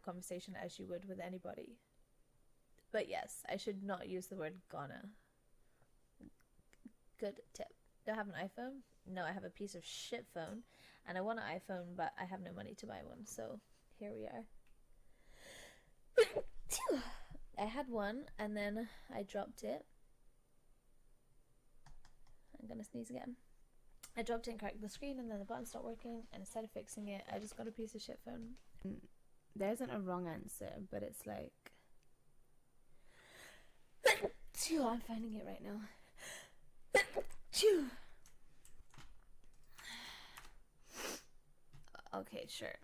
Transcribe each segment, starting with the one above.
conversation as you would with anybody. But yes, I should not use the word gonna. Good tip. Do I have an iPhone? No, I have a piece of shit phone. And I want an iPhone, but I have no money to buy one. So here we are. I had one, and then I dropped it. I'm gonna sneeze again. I dropped it and cracked the screen, and then the button stopped working, and instead of fixing it, I just got a piece of shit phone. There isn't a wrong answer, but it's like... I'm finding it right now. Okay, sure.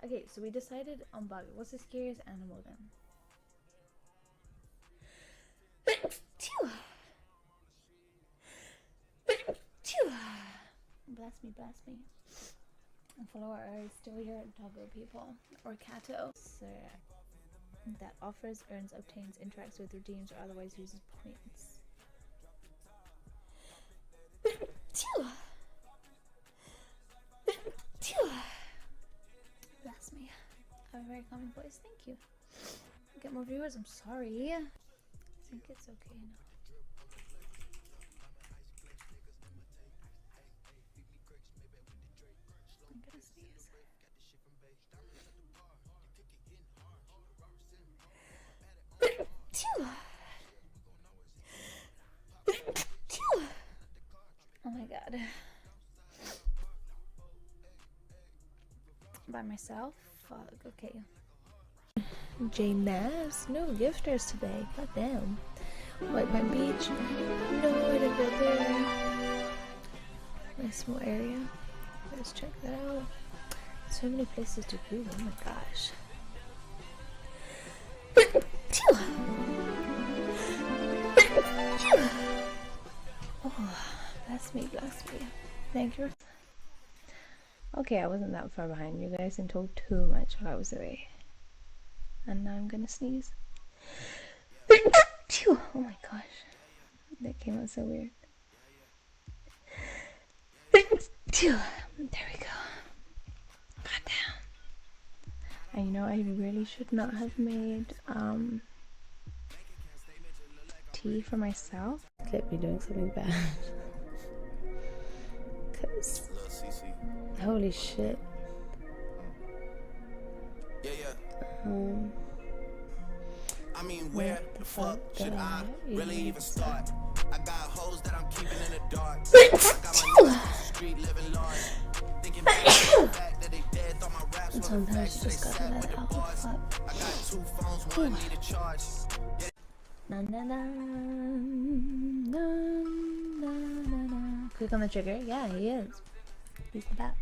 Okay, so we decided on bug. What's the scariest animal then? Bless me, bless me. And follow our still here doggo people or catto. So that offers, earns, obtains, interacts with, redeems, or otherwise uses points. Bless me. I have a very calming voice. Thank you. Get more viewers. I'm sorry. I think it's okay now. I'm gonna sneeze. Oh my god. By myself? Fuck, okay. J Naz? No gifters today. God damn. White Pine Beach? No way to go there. Nice small area. Let's check that out. So many places to go. Oh my gosh. Oh, bless me, bless me. Thank you. Okay, I wasn't that far behind you guys and told too much while I was away. And now I'm gonna sneeze. Oh my gosh. That came out so weird. There we go. Goddamn. And you know, I really should not have made tea for myself. Clip me doing something bad. Cause holy shit. I mean, where the fuck should I really even start? I got hoes that I'm keeping in the dark. I got my niggas on the street living large. Thinking back to the fact that they dead, thought my raps were sometimes you just gotta let out the fuck. I got 2 phones, one need a charge. Na na na na na na na. Click on the trigger. Yeah, he is. He's the best.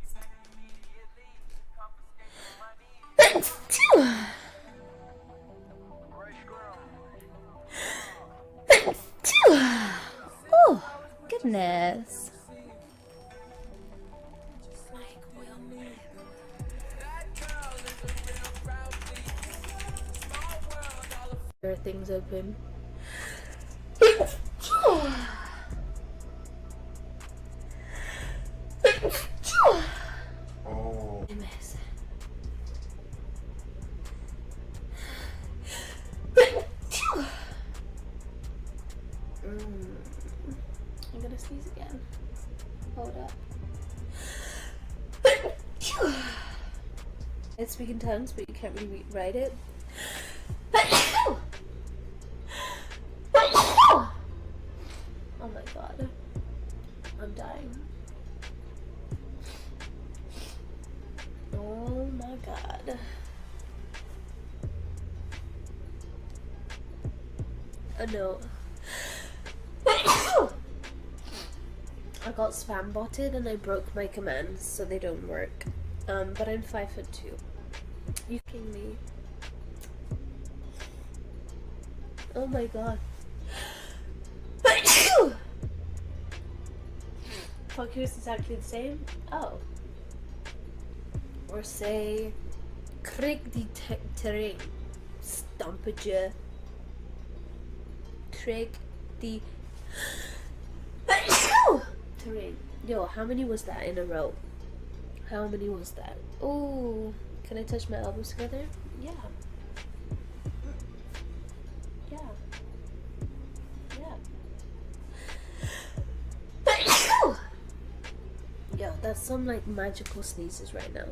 Oh goodness. There are things open. Oh. I miss. I'm gonna sneeze again. Hold up. I speak in tongues, but you can't really write it. Oh my god. I'm dying. Oh my god. Oh no. I got spam botted and I broke my commands so they don't work. But I'm 5'2". You kidding me? Oh my god. Fuck, here's exactly the same. Oh. Or say, Krieg die terrain. Stampetje. Krieg die terrain. Yo, how many was that in a row? How many was that? Oh, can I touch my elbows together? Yeah. Yeah. Yeah. Yo, that's some like magical sneezes right now.